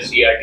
SART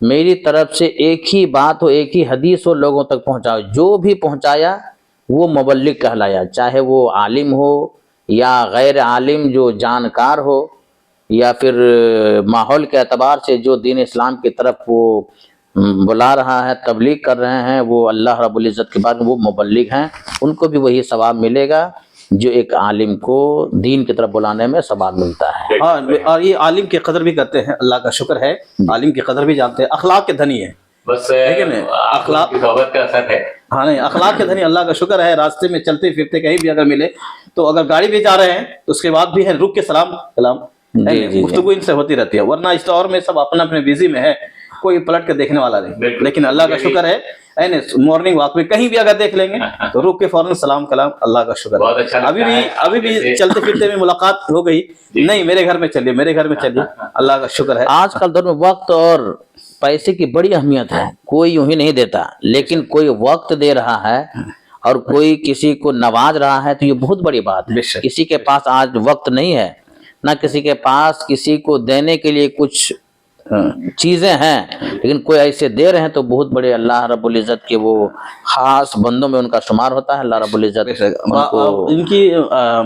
میری طرف سے ایک ہی بات ہو، ایک ہی حدیث ہو، لوگوں تک پہنچاؤ. جو بھی پہنچایا وہ مبلغ کہلایا، چاہے وہ عالم ہو یا غیر عالم جو جانکار ہو، یا پھر ماحول کے اعتبار سے جو دین اسلام کی طرف وہ بلا رہا ہے، تبلیغ کر رہے ہیں، وہ اللہ رب العزت کے بعد وہ مبلغ ہیں. ان کو بھی وہی ثواب ملے گا جو ایک عالم کو دین کی طرف بلانے میں ثواب ملتا ہے. ہاں، اور یہ عالم کی قدر بھی کرتے ہیں، اللہ کا شکر ہے، عالم کی قدر بھی جانتے ہیں، اخلاق کے دھنی ہیں. بس کہ نہیں؟ اخلاق کی صحبت کا اثر ہے. ہاں نہیں، اخلاق کے دھنی اللہ کا شکر ہے. راستے میں چلتے پھرتے کہیں بھی اگر ملے تو اگر گاڑی بھی جا رہے ہیں تو اس کے بعد بھی ہے رک کے سلام کلام گفتگو ان سے ہوتی رہتی ہے. ورنہ اس دور میں سب اپنے اپنے بزی میں ہے، کوئی پلٹ کے دیکھنے والا نہیں. لیکن اللہ کا شکر ہے مارننگ واک میں کہیں بھی اگر دیکھ لیں گے تو رک کے فوراً سلام کلام، اللہ کا شکر ہے. ابھی بھی چلتے پھرتے میں ملاقات ہو گئی، نہیں میرے گھر میں چلیے، میرے گھر میں چلیے، اللہ کا شکر ہے. آج کل دور میں وقت اور پیسے کی بڑی اہمیت ہے. کوئی یوں ہی نہیں دیتا، لیکن کوئی وقت دے رہا ہے اور کوئی کسی کو نواز رہا ہے تو یہ بہت بڑی بات ہے. کسی کے پاس آج وقت نہیں ہے، نہ کسی کے پاس کسی کو دینے کے لیے کچھ چیزیں ہیں، لیکن کوئی ایسے دے رہے ہیں تو بہت بڑے اللہ رب العزت کے وہ خاص بندوں میں ان کا شمار ہوتا ہے. اللہ رب العزت ان کی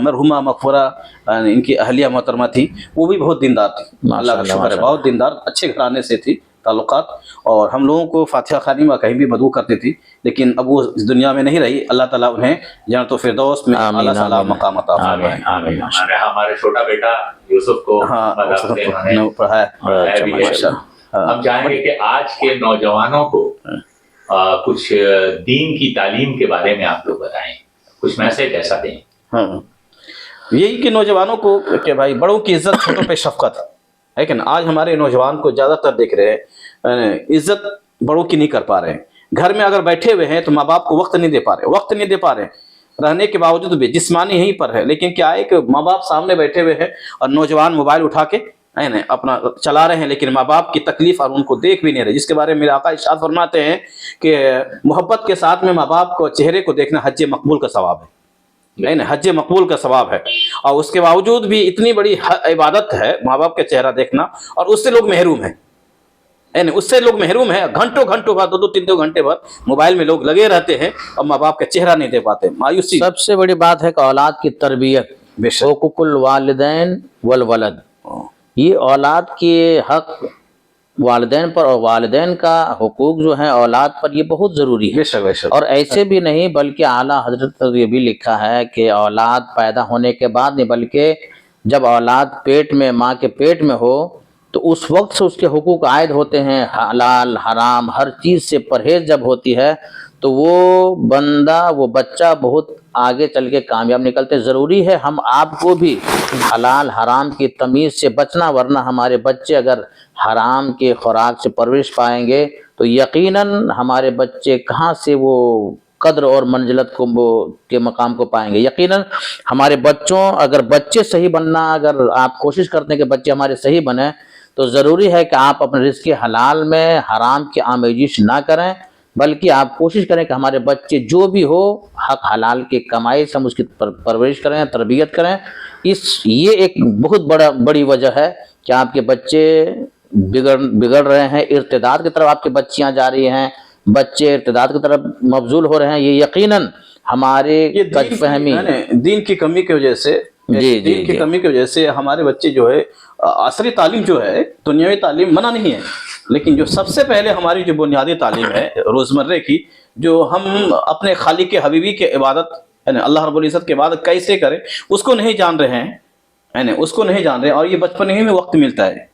مرحومہ مغفورہ ان کی اہلیہ محترمہ تھی، وہ بھی بہت دیندار تھی، اللہ کا شکر ہے، بہت دیندار، اچھے گھرانے سے تھی تعلقات. اور ہم لوگوں کو فاتحہ خوانی میں کہیں بھی مدعو کرتی تھی، لیکن اب وہ اس دنیا میں نہیں رہی. اللہ تعالیٰ انہیں جنت الفردوس میں اعلیٰ اعلیٰ مقام عطا فرمائے. ہمارے چھوٹا بیٹا یوسف کو پڑھایا. ہم چاہیں گے کہ آج کے نوجوانوں کو کچھ دین کی تعلیم کے بارے میں آپ لوگ بتائیں، کچھ میسج ایسا دیں. ہاں، یہی کہ نوجوانوں کو کہ بھائی بڑوں کی عزت، چھوٹوں پہ شفقت ہے. کہ آج ہمارے نوجوان کو زیادہ تر دیکھ رہے ہیں عزت بڑوں کی نہیں کر پا رہے ہیں. گھر میں اگر بیٹھے ہوئے ہیں تو ماں باپ کو وقت نہیں دے پا رہے رہنے کے باوجود بھی جسمانی یہیں پر ہے. لیکن کیا ہے کہ ماں باپ سامنے بیٹھے ہوئے ہیں اور نوجوان موبائل اٹھا کے اپنا چلا رہے ہیں، لیکن ماں باپ کی تکلیف اور ان کو دیکھ بھی نہیں رہے. جس کے بارے میں میرے آقا ارشاد فرماتے ہیں کہ محبت کے ساتھ میں ماں باپ کو چہرے کو دیکھنا حج مقبول کا ثواب ہے. حج مقبول کا ثواب ہے. اور اس کے باوجود بھی اتنی بڑی عبادت ہے ماں باپ کا چہرہ دیکھنا، اور اس سے لوگ محروم ہیں. اس سے لوگ محروم ہیں. گھنٹوں بعد 2-3 گھنٹے بعد موبائل میں لوگ لگے رہتے ہیں اور ماں باپ کا چہرہ نہیں دے پاتے. مایوسی. سب سے بڑی بات ہے کہ اولاد کی تربیت، حقوق الوالدین والولد، یہ اولاد کے حق والدین پر اور والدین کا حقوق جو ہیں اولاد پر، یہ بہت ضروری ہے. بے شک. اور ایسے بھی نہیں بلکہ اعلیٰ حضرت پر یہ بھی لکھا ہے کہ اولاد پیدا ہونے کے بعد نہیں، بلکہ جب اولاد پیٹ میں، ماں کے پیٹ میں ہو تو اس وقت سے اس کے حقوق عائد ہوتے ہیں. حلال حرام ہر چیز سے پرہیز جب ہوتی ہے تو وہ بندہ، وہ بچہ بہت آگے چل کے کامیاب نکلتے. ضروری ہے ہم آپ کو بھی حلال حرام کی تمیز سے بچنا، ورنہ ہمارے بچے اگر حرام کے خوراک سے پرورش پائیں گے تو یقیناً ہمارے بچے کہاں سے وہ قدر اور منزلت کو کے مقام کو پائیں گے. یقیناً ہمارے بچوں، اگر بچے صحیح بننا، اگر آپ کوشش کرتے ہیں کہ بچے ہمارے صحیح بنیں تو ضروری ہے کہ آپ اپنے رزق حلال میں حرام کی آمیزش نہ کریں، بلکہ آپ کوشش کریں کہ ہمارے بچے جو بھی ہو حق حلال کی کمائی سے ہم اس کی پرورش کریں، تربیت کریں. یہ ایک بہت بڑی وجہ ہے کہ آپ کے بچے بگڑ رہے ہیں، ارتداد کی طرف آپ کی بچیاں جا رہی ہیں، بچے ارتداد کی طرف مبذول ہو رہے ہیں. یہ یقیناً ہمارے غلط فہمی، دین کی کمی کی وجہ سے، دین کی کمی کی وجہ سے ہمارے بچے جو ہے عصری تعلیم جو ہے، دنیاوی تعلیم منع نہیں ہے، لیکن جو سب سے پہلے ہماری جو بنیادی تعلیم ہے روزمرہ کی، جو ہم اپنے خالق حبیبی کی عبادت اللہ رب العزت کی عبادت کیسے کریں، اس کو نہیں جان رہے ہیں، اس کو نہیں جان رہے. اور یہ بچپن ہی میں وقت ملتا ہے،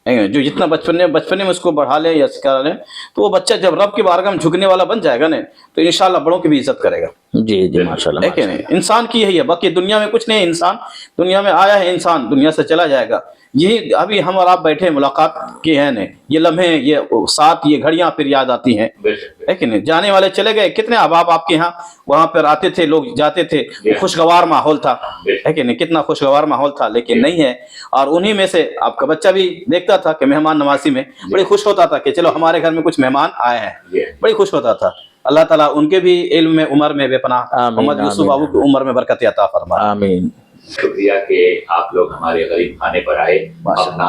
جو جتنا بچپنے میں اس کو بڑھا لیں یا سکھا لیں تو وہ بچہ جب رب کی بارگاہ میں جھکنے والا بن جائے گا نا تو انشاءاللہ بڑوں کی بھی عزت کرے گا. جی ماشاءاللہ. ہے کہ نہیں؟ انسان کی یہی ہے، باقی دنیا میں کچھ نہیں ہے. انسان دنیا میں آیا ہے، انسان دنیا سے چلا جائے گا. یہی ابھی ہم اور آپ بیٹھے ملاقات کی ہے نا، یہ لمحے، یہ ساتھ، یہ گھڑیاں پھر یاد آتی ہیں. ہے کہ نہیں؟ جانے والے چلے گئے. کتنے احباب آپ کے یہاں وہاں پر آتے تھے، لوگ جاتے تھے، خوشگوار ماحول تھا. ہے کہ نہیں؟ کتنا خوشگوار ماحول تھا، لیکن نہیں ہے. اور انہی میں سے آپ کا بچہ بھی دیکھتا تھا کہ مہمان نوازی میں بڑی خوش ہوتا تھا کہ چلو ہمارے گھر میں کچھ مہمان آئے ہیں، بڑی خوش ہوتا تھا. اللہ تعالیٰ ان کے بھی علم میں، عمر میں بے پناہ، محمد یوسف بابو کی عمر میں برکت عطا فرمائے. آمین. شکریہ کہ آپ لوگ ہمارے غریب خانے پر آئے، اپنا